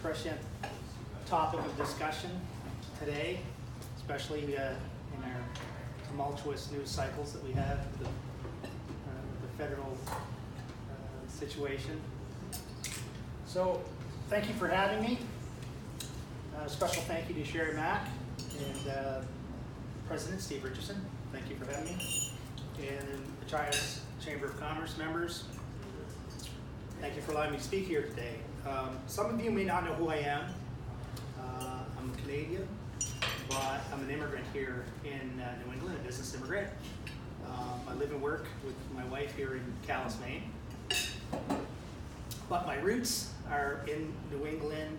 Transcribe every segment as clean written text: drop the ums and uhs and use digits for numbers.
prescient topic of discussion today, especially in our tumultuous news cycles that we have with the federal situation. So, thank you for having me. A special thank you to Sherry Mack and President Steve Richardson. Thank you for having me. And the Cayuga Chamber of Commerce members, thank you for allowing me to speak here today. Some of you may not know who I am. I'm a Canadian, but I'm an immigrant here in New England, a business immigrant. I live and work with my wife here in Calais, Maine. But my roots are in New England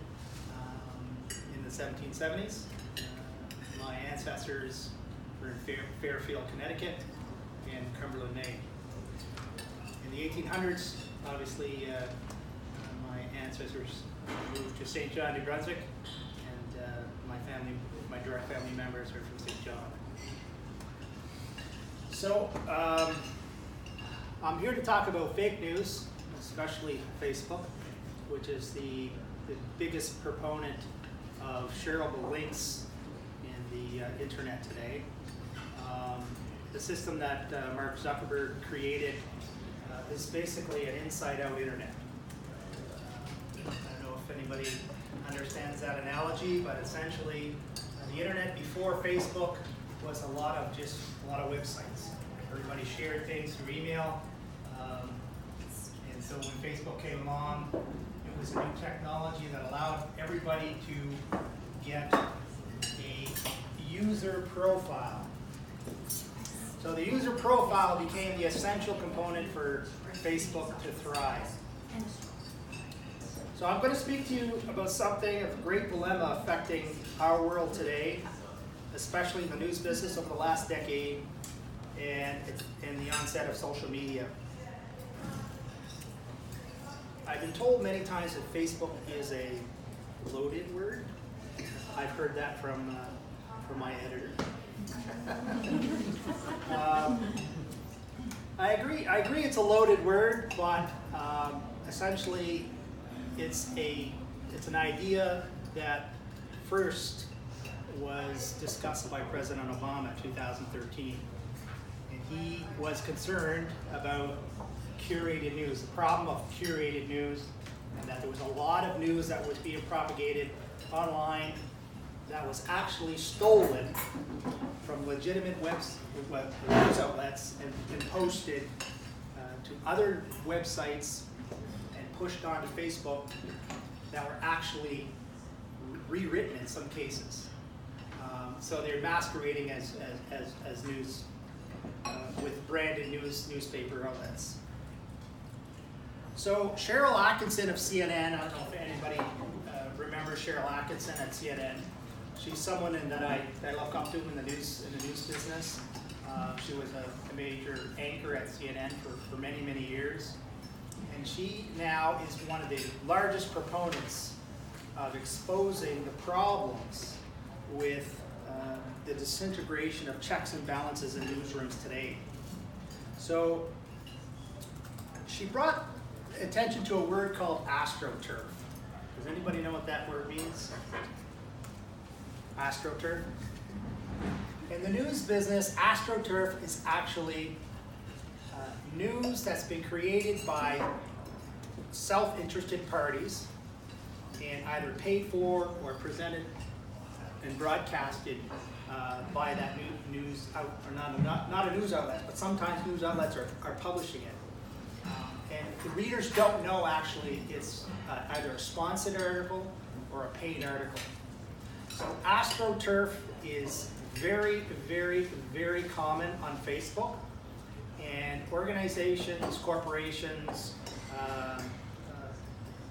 in the 1770s. My ancestors were in Fairfield, Connecticut, and Cumberland, Maine. In the 1800s, obviously, my ancestors moved to St. John, New Brunswick, and my direct family members are from St. John. So, I'm here to talk about fake news, especially Facebook, which is the biggest proponent of shareable links in the internet today. The system that Mark Zuckerberg created is basically an inside-out internet. I don't know if anybody understands that analogy, but essentially the internet before Facebook was a lot of websites. Everybody shared things through email, and so when Facebook came along, it was a new technology that allowed everybody to get a user profile. So the user profile became the essential component for Facebook to thrive. So I'm going to speak to you about something of a great dilemma affecting our world today, especially the news business over the last decade and the onset of social media. I've been told many times that Facebook is a loaded word. I've heard that from my editor. I agree it's a loaded word, but essentially it's an idea that first was discussed by President Obama in 2013. And he was concerned about curated news, the problem of curated news, and that there was a lot of news that was being propagated online that was actually stolen from legitimate news outlets and posted to other websites and pushed onto Facebook that were actually rewritten in some cases. So they're masquerading as news with branded newspaper outlets. So Cheryl Atkinson of CNN, I don't know if anybody remembers Cheryl Atkinson at CNN. She's someone that I look up to in the news business. She was a major anchor at CNN for many, many years. And she now is one of the largest proponents of exposing the problems with the disintegration of checks and balances in newsrooms today. So she brought attention to a word called AstroTurf. Does anybody know what that word means? AstroTurf. In the news business, AstroTurf is actually news that's been created by self-interested parties and either paid for or presented and broadcasted by that news out, or not a news outlet, but sometimes news outlets are publishing it. And the readers don't know actually it's either a sponsored article or a paid article. So AstroTurf is very, very, very common on Facebook, and organizations, corporations,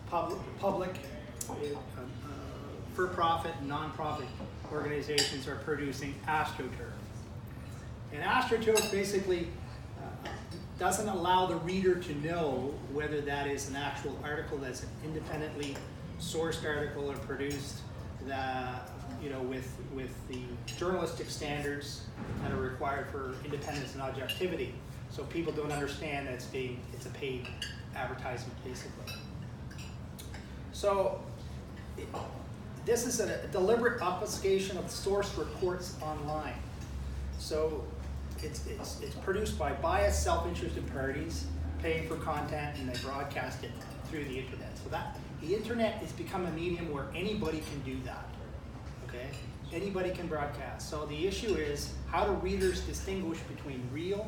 public, for-profit, non-profit organizations are producing AstroTurf. And AstroTurf basically doesn't allow the reader to know whether that is an actual article that's an independently sourced article or produced with the journalistic standards that are required for independence and objectivity. So people don't understand that it's a paid advertisement, basically. So this is a deliberate obfuscation of source reports online. So it's produced by biased, self-interested parties paying for content, and they broadcast it through the internet. So the internet has become a medium where anybody can do that. Okay, anybody can broadcast. So the issue is, how do readers distinguish between real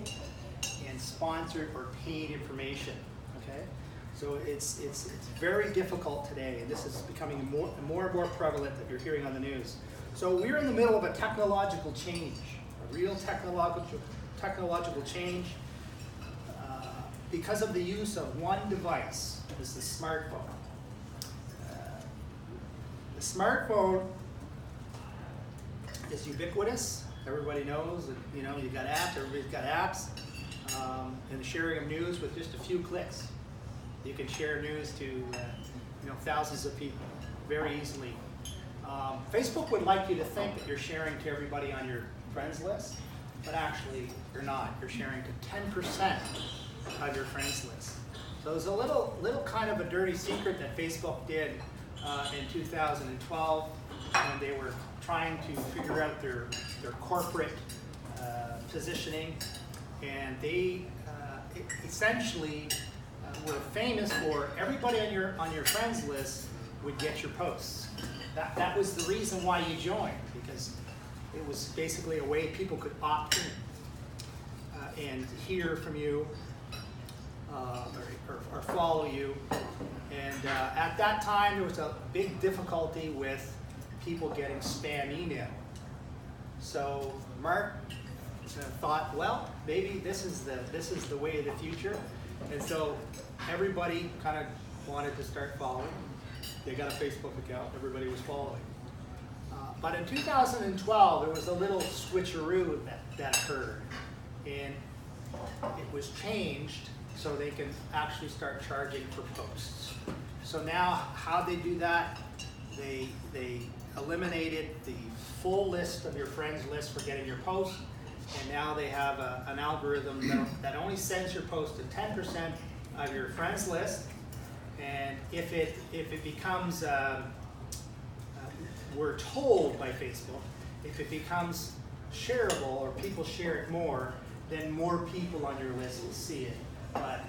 and sponsored or paid information? Okay, so it's very difficult today, and this is becoming more and more prevalent that you're hearing on the news. So we're in the middle of a technological change, a real technological change, because of the use of one device, is the smartphone. The smartphone is ubiquitous. Everybody knows that, you've got apps, everybody's got apps, and the sharing of news with just a few clicks. You can share news to thousands of people very easily. Facebook would like you to think that you're sharing to everybody on your friends list, but actually you're not. You're sharing to 10% of your friends list. So there's a little kind of a dirty secret that Facebook did in 2012 when they were trying to figure out their corporate positioning, and they essentially were famous for everybody on your friends list would get your posts. That was the reason why you joined, because it was basically a way people could opt in and hear from you or follow you. And at that time, there was a big difficulty with people getting spam email. So Mark thought, well, maybe this is the way of the future. And so everybody kind of wanted to start following. They got a Facebook account, everybody was following. But in 2012, there was a little switcheroo that occurred. And it was changed so they can actually start charging for posts. So now how they do that, they eliminated the full list of your friends list for getting your posts, and now they have an algorithm that only sends your post to 10% of your friends list, and if it becomes, we're told by Facebook, if it becomes shareable or people share it more, then more people on your list will see it, but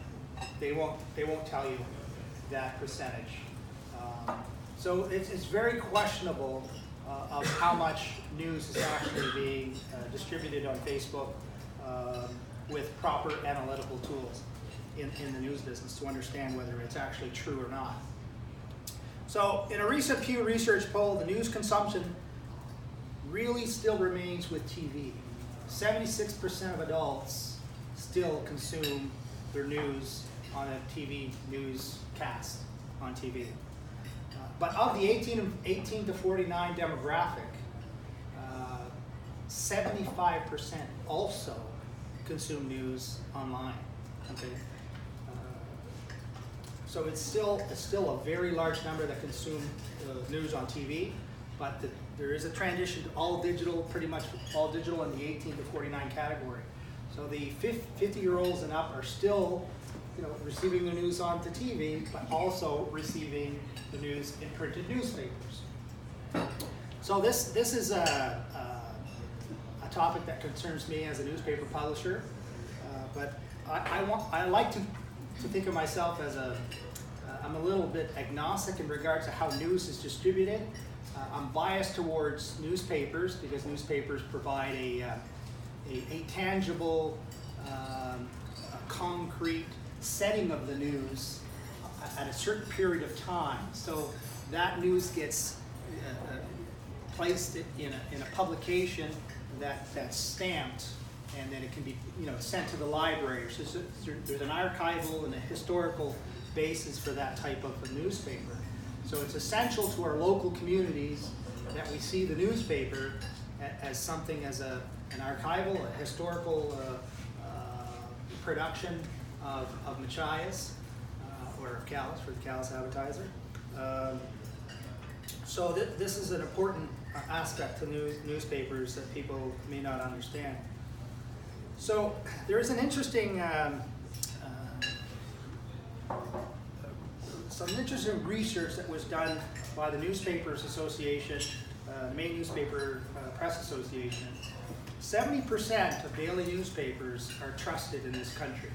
they won't tell you that percentage. So it's very questionable of how much news is actually being distributed on Facebook with proper analytical tools in the news business to understand whether it's actually true or not. So in a recent Pew Research poll, the news consumption really still remains with TV. 76% of adults still consume their news on a TV newscast on TV. But of the 18 to 49 demographic, 75% also consume news online. Okay, so it's still a very large number that consume news on TV, but there is a transition to all digital, pretty much all digital in the 18 to 49 category. So the 50-year-olds and up are still receiving the news onto TV, but also receiving the news in printed newspapers. So this is a topic that concerns me as a newspaper publisher, but I like to think of myself as I'm a little bit agnostic in regards to how news is distributed. I'm biased towards newspapers because newspapers provide a tangible, a concrete setting of the news at a certain period of time. So that news gets placed in a publication that's stamped, and then it can be sent to the library. So there's an archival and a historical basis for that type of a newspaper. So it's essential to our local communities that we see the newspaper as something, as an archival, a historical production of Machias, or Calais, for the Calais Advertiser. So this is an important aspect to newspapers that people may not understand. So there is an interesting some interesting research that was done by the Newspapers Association, the Maine Newspaper Press Association. 70% of daily newspapers are trusted in this country.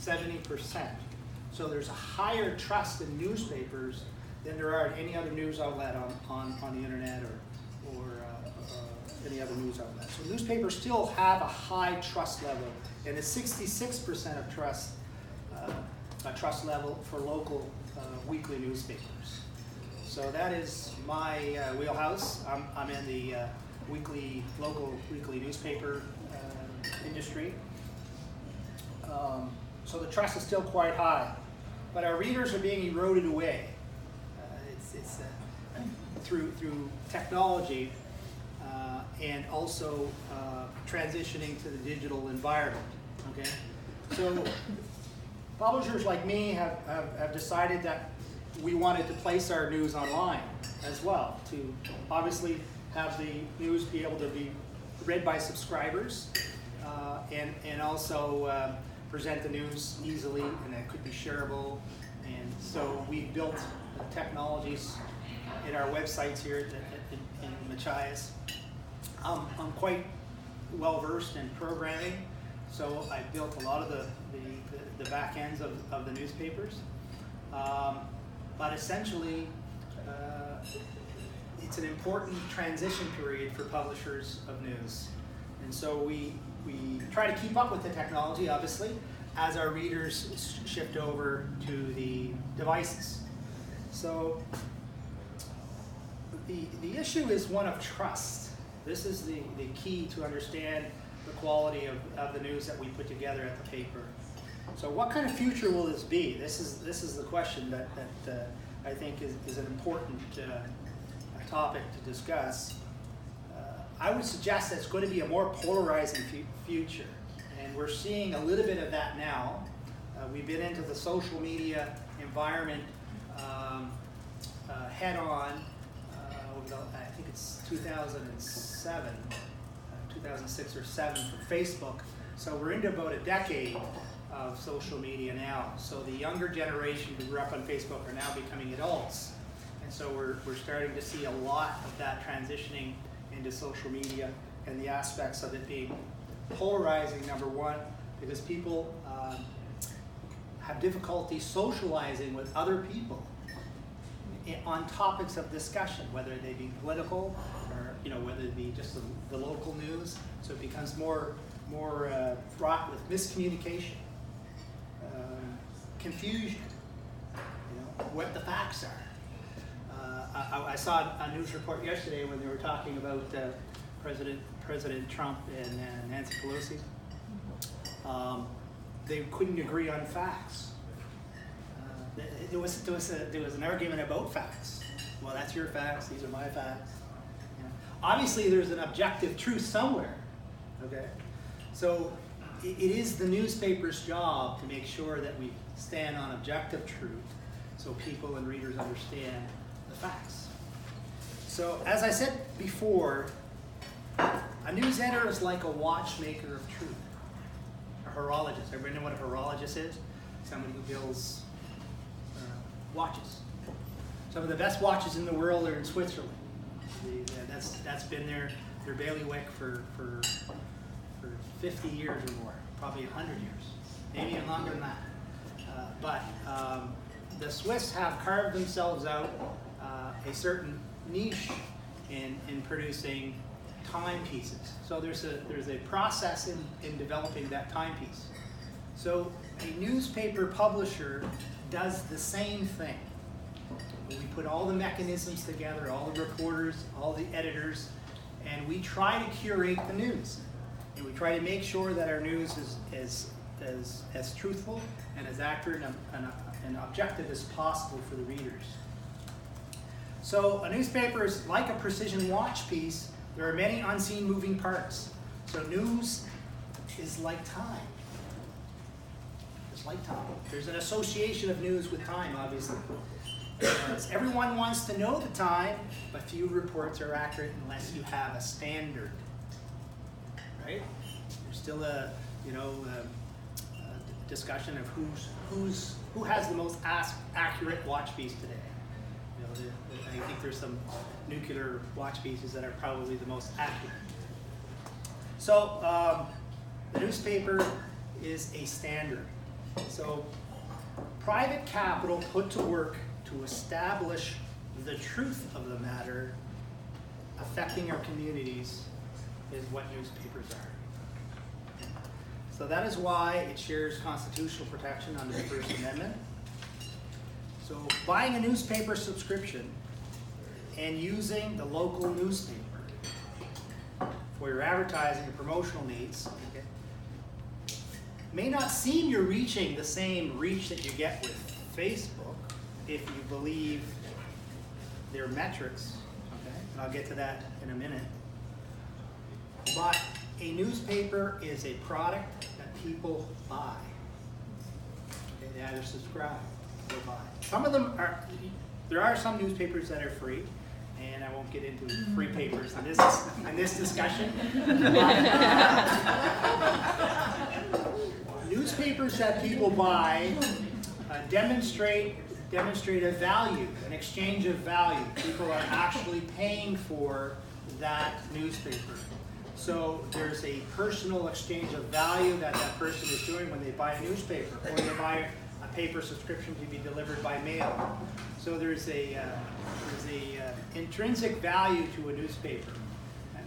70%. So there's a higher trust in newspapers than there are in any other news outlet on the internet or any other news outlet. So newspapers still have a high trust level, and a 66% of trust level for local weekly newspapers. So that is my wheelhouse. I'm in the local weekly newspaper industry. So the trust is still quite high, but our readers are being eroded away. It's through technology and also transitioning to the digital environment. Okay, so publishers like me have decided that we wanted to place our news online as well, to obviously have the news be able to be read by subscribers and also present the news easily, and that could be shareable. And so we built technologies in our websites here in Machias. I'm quite well versed in programming, so I built a lot of the back ends of the newspapers. But essentially, it's an important transition period for publishers of news. And so we try to keep up with the technology, obviously, as our readers shift over to the devices. So the issue is one of trust. This is the key to understand the quality of the news that we put together at the paper. So what kind of future will this be? This is the question that I think is an important topic to discuss. I would suggest that it's going to be a more polarizing future, and we're seeing a little bit of that now. We've been into the social media environment head on. I think it's 2007, 2006 or 7 for Facebook. So we're into about a decade of social media now. So the younger generation who grew up on Facebook are now becoming adults. And so we're starting to see a lot of that transitioning into social media and the aspects of it being polarizing, number one, because people have difficulty socializing with other people on topics of discussion, whether they be political or whether it be just the local news. So it becomes more fraught with miscommunication, confusion, what the facts are. I saw a news report yesterday when they were talking about President Trump and Nancy Pelosi. They couldn't agree on facts. There was an argument about facts. Well, that's your facts. These are my facts. Obviously, there's an objective truth somewhere. Okay, so it is the newspaper's job to make sure that we stand on objective truth, so people and readers understand the facts. So, as I said before, a news editor is like a watchmaker of truth. A horologist. Everybody know what a horologist is? Somebody who builds watches. Some of the best watches in the world are in Switzerland. That's been their bailiwick for 50 years or more, probably 100 years, maybe even longer than that. But the Swiss have carved themselves out a certain niche in producing timepieces. So there's a process in developing that timepiece. So a newspaper publisher does the same thing. We put all the mechanisms together, all the reporters, all the editors, and we try to curate the news. And we try to make sure that our news is as truthful and as accurate and objective as possible for the readers. So a newspaper is like a precision watch piece. There are many unseen moving parts. So news is like time. It's like time. There's an association of news with time, obviously. Because everyone wants to know the time, but few reports are accurate unless you have a standard. Right? There's still a discussion of who who has the most accurate watch piece today? You know, I think there's some nuclear watch pieces that are probably the most accurate. So the newspaper is a standard. So private capital put to work to establish the truth of the matter affecting our communities is what newspapers are. So that is why it shares constitutional protection under the First Amendment. So buying a newspaper subscription and using the local newspaper for your advertising and promotional needs, okay, may not seem you're reaching the same reach that you get with Facebook if you believe their metrics, okay, and I'll get to that in a minute. But a newspaper is a product that people buy. Okay, they either subscribe or buy. Some of them are, there are some newspapers that are free, and I won't get into free papers in this discussion. Newspapers that people buy demonstrate a value, an exchange of value. People are actually paying for that newspaper. So there's a personal exchange of value that that person is doing when they buy a newspaper, or they buy a paper subscription to be delivered by mail. So there's a intrinsic value to a newspaper,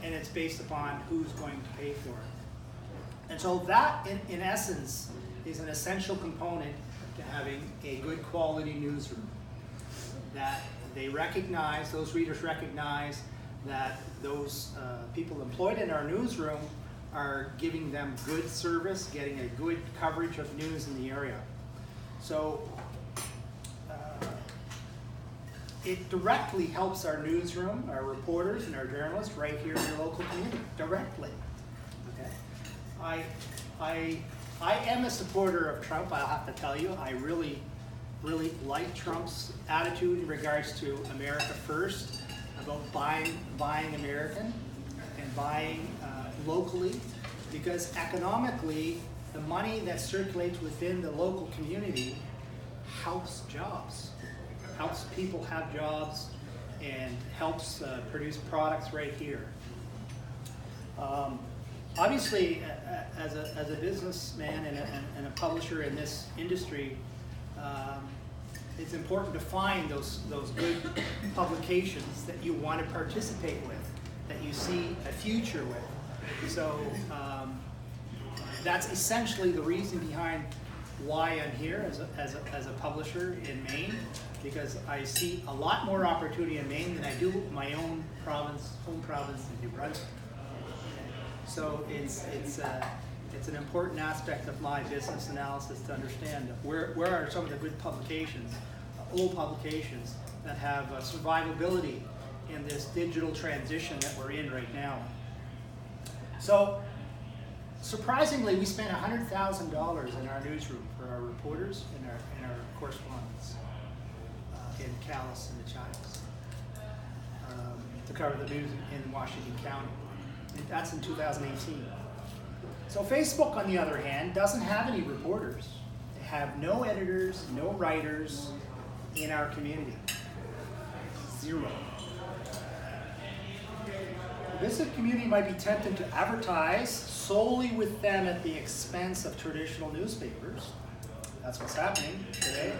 and it's based upon who's going to pay for it. And so that, in essence, is an essential component to having a good quality newsroom. That they recognize, those readers recognize, that those people employed in our newsroom are giving them good service, getting a good coverage of news in the area. So it directly helps our newsroom, our reporters and our journalists right here in your local community, directly. Okay. I am a supporter of Trump, I'll have to tell you. I really like Trump's attitude in regards to America First, about buying American and buying locally, because economically, the money that circulates within the local community helps jobs, helps people have jobs, and helps produce products right here. Obviously, as a businessman and a publisher in this industry, it's important to find those good publications that you want to participate with, that you see a future with. So that's essentially the reason behind why I'm here as a publisher in Maine, because I see a lot more opportunity in Maine than I do my own province, home province in New Brunswick. So it's an important aspect of my business analysis to understand where are some of the good publications, old publications that have survivability in this digital transition that we're in right now. So surprisingly, we spent $100,000 in our newsroom for our reporters and our correspondents in Calais and the Chiles to cover the news in Washington County. That's in 2018. So Facebook, on the other hand, doesn't have any reporters. They have no editors, no writers in our community. Zero. The business community might be tempted to advertise solely with them at the expense of traditional newspapers. That's what's happening today.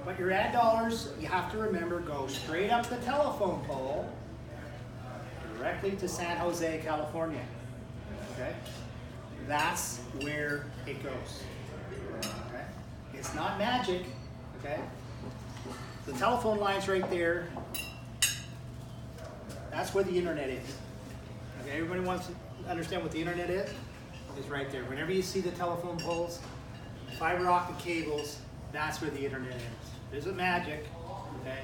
But your ad dollars, you have to remember, go straight up the telephone pole directly to San Jose, California. Okay? That's where it goes. Okay? It's not magic. Okay? The telephone line's right there. That's where the internet is. Okay? Everybody wants to understand what the internet is? It's right there. Whenever you see the telephone poles, fiber optic cables, that's where the internet is. It isn't magic. Okay?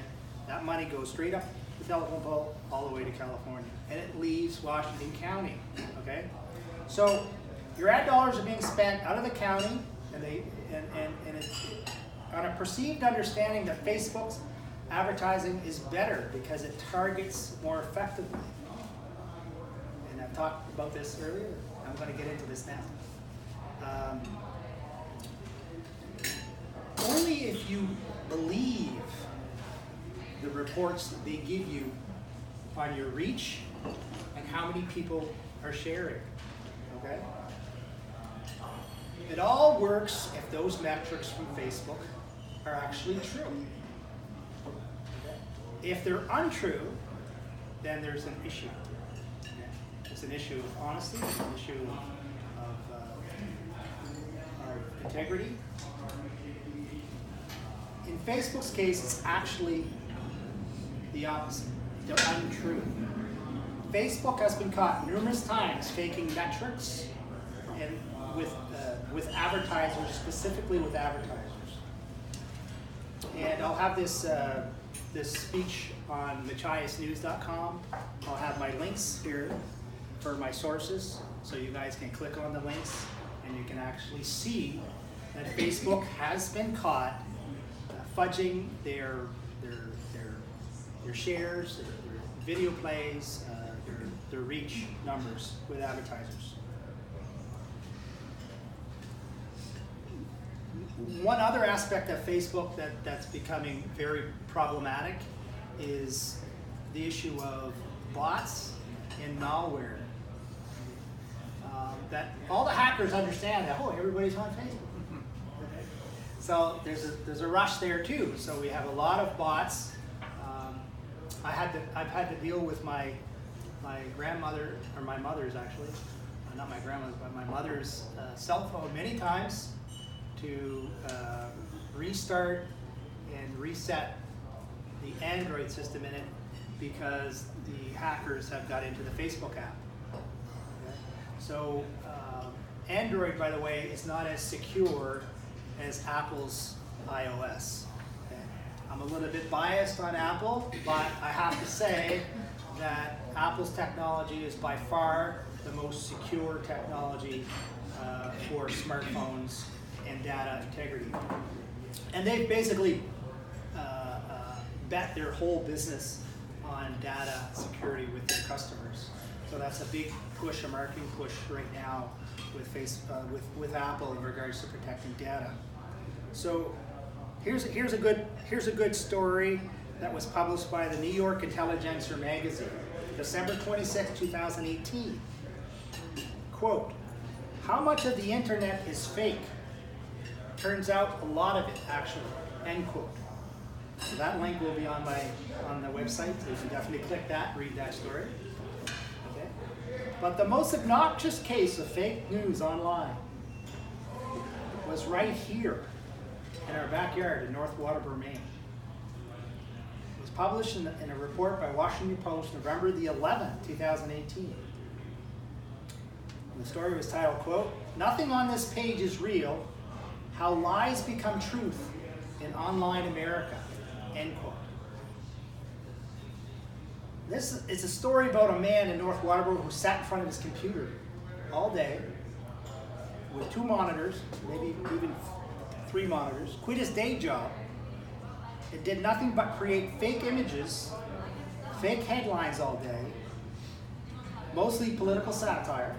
That money goes straight up the telephone pole all the way to California, and it leaves Washington County. Okay, so your ad dollars are being spent out of the county, and it's on a perceived understanding that Facebook's advertising is better because it targets more effectively. And I've talked about this earlier. I'm going to get into this now. Only see if you believe the reports that they give you on your reach and how many people are sharing, okay? It all works if those metrics from Facebook are actually true. Okay? If they're untrue, then there's an issue. Okay? It's an issue of honesty, it's an issue of integrity. In Facebook's case, it's actually the opposite. They're untrue. Facebook has been caught numerous times faking metrics and with advertisers, specifically with advertisers. And I'll have this speech on machiasnews.com. I'll have my links here for my sources, so you guys can click on the links and you can actually see that Facebook has been caught fudging their shares, their video plays, their reach numbers with advertisers. One other aspect of Facebook that's becoming very problematic is the issue of bots and malware. That all the hackers understand that, oh, everybody's on Facebook. So there's a rush there too. So we have a lot of bots. I've had to deal with my grandmother, or my mother's actually, not my grandmother's, but my mother's cell phone many times to restart and reset the Android system in it because the hackers have got into the Facebook app. Okay? So Android, by the way, is not as secure as Apple's iOS. Okay? I'm a little bit biased on Apple, but I have to say that Apple's technology is by far the most secure technology for smartphones and data integrity. And they've basically bet their whole business on data security with their customers. So that's a big push, a marketing push right now with Apple in regards to protecting data. So here's a good story that was published by the New York Intelligencer magazine, December 26, 2018. Quote, "How much of the internet is fake? Turns out a lot of it, actually," end quote. So that link will be on the website, so you can definitely click that, read that story. Okay. But the most obnoxious case of fake news online was right here in our backyard in North Waterbury, Maine. It was published in a report by Washington Post, November the 11th, 2018. And the story was titled, quote, "Nothing on this page is real. How lies become truth in online America," end quote. This is a story about a man in North Waterbury who sat in front of his computer all day with 2 monitors, maybe even 3 monitors, quit his day job. It did nothing but create fake images, fake headlines all day, mostly political satire,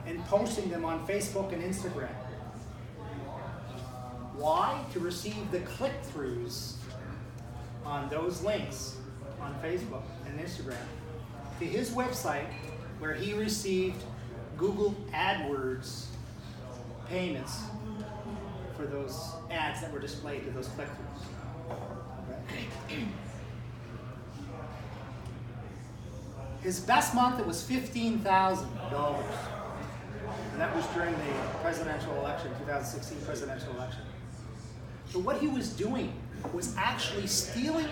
and posting them on Facebook and Instagram. Why? To receive the click-throughs on those links on Facebook and Instagram to his website, where he received Google AdWords payments for those ads that were displayed to those click-throughs. Okay. His best month, it was $15,000. And that was during the presidential election, 2016 presidential election. So what he was doing was actually stealing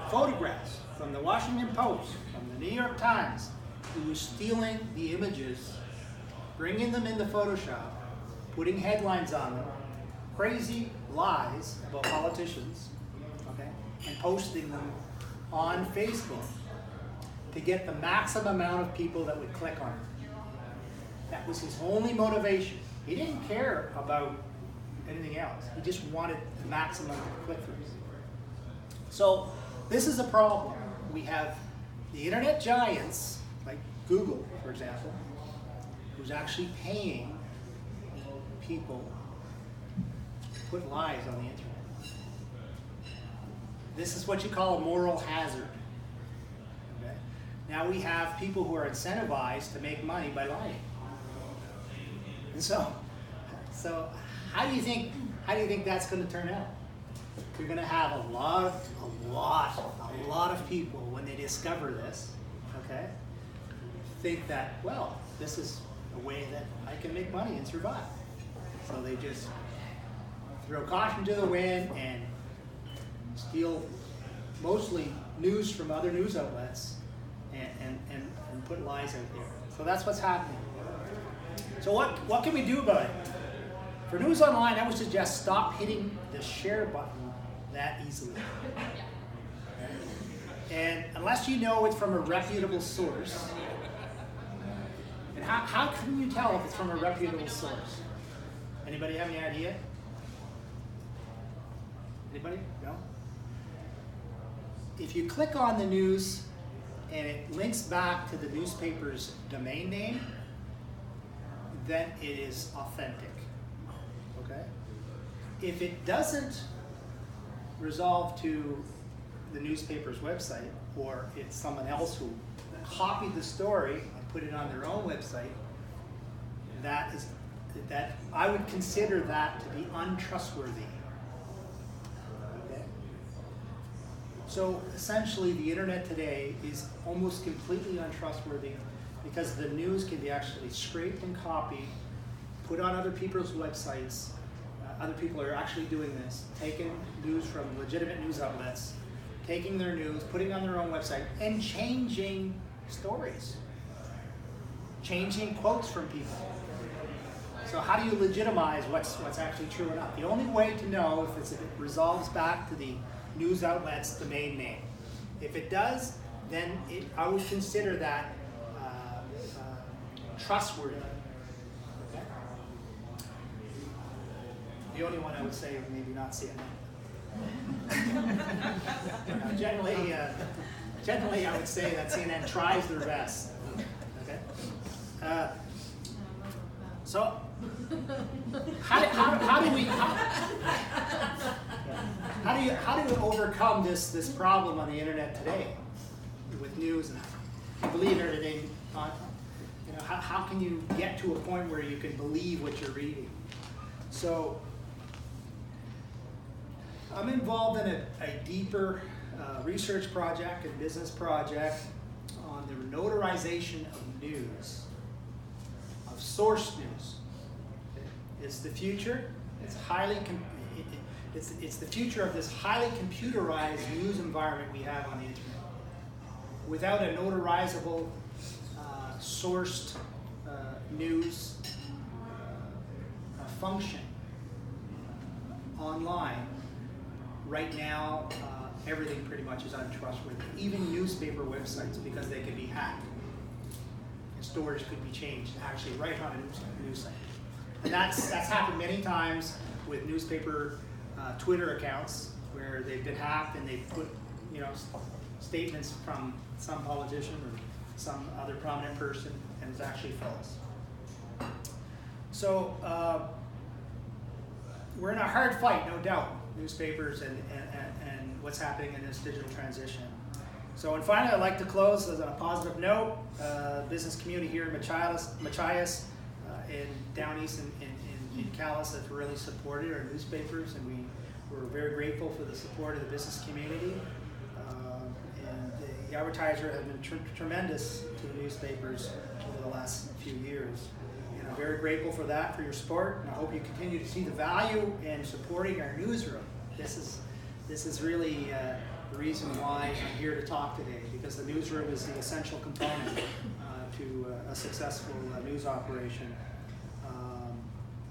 photographs from the Washington Post, from the New York Times. He was stealing the images, bringing them into Photoshop, putting headlines on them, crazy lies about politicians, okay, and posting them on Facebook to get the maximum amount of people that would click on it. That was his only motivation. He didn't care about anything else. He just wanted the maximum click-throughs. So this is a problem. We have the internet giants, like Google, for example, who's actually paying people put lies on the internet. This is what you call a moral hazard. Okay? Now we have people who are incentivized to make money by lying. And so how do you think that's going to turn out? You're going to have a lot of people when they discover this, okay, think that, well, this is a way that I can make money and survive. So they just throw caution to the wind and steal mostly news from other news outlets and put lies out there. So that's what's happening. So what can we do about it? For News Online, I would suggest stop hitting the share button that easily. And unless you know it's from a reputable source, and how can you tell if it's from a reputable source? Anybody have any idea? Anybody? No? If you click on the news and it links back to the newspaper's domain name, then it is authentic. Okay? If it doesn't resolve to the newspaper's website, or it's someone else who copied the story and put it on their own website, that I would consider that to be untrustworthy. Okay? So essentially, the internet today is almost completely untrustworthy because the news can be actually scraped and copied, put on other people's websites. Other people are actually doing this, taking news from legitimate news outlets, taking their news, putting on their own website, and changing stories, changing quotes from people. So how do you legitimize what's actually true or not? The only way to know if it resolves back to the news outlet's domain name. If it does, then I would consider that trustworthy. Okay? The only one I would say maybe not CNN. Generally, I would say that CNN tries their best. Okay. So, how do we overcome this problem on the internet today with news and believe everything? How can you get to a point where you can believe what you're reading? So, I'm involved in a deeper research project and business project on the notarization of news, of source news. It's the future. It's the future of this highly computerized news environment we have on the internet. Without a notarizable, sourced news function online, right now, everything pretty much is untrustworthy. Even newspaper websites, because they can be hacked. And storage could be changed, actually right on a news site. And that's happened many times with newspaper Twitter accounts where they've been hacked and they put statements from some politician or some other prominent person, and it's actually false. So we're in a hard fight, no doubt, newspapers and what's happening in this digital transition. So, and finally, I'd like to close on a positive note. Business community here in Machias and down east in Calais have really supported our newspapers, and we're very grateful for the support of the business community. And the advertiser has been tremendous to the newspapers over the last few years. And I'm very grateful for that, for your support, and I hope you continue to see the value in supporting our newsroom. This is really the reason why I'm here to talk today, because the newsroom is the essential component to a successful news operation.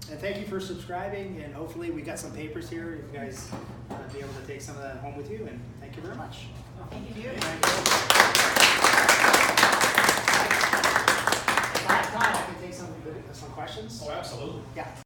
And thank you for subscribing, and hopefully we got some papers here. You guys be able to take some of that home with you, and thank you very much. Thank you. If I have time, I can take some questions. Oh, absolutely. Yeah.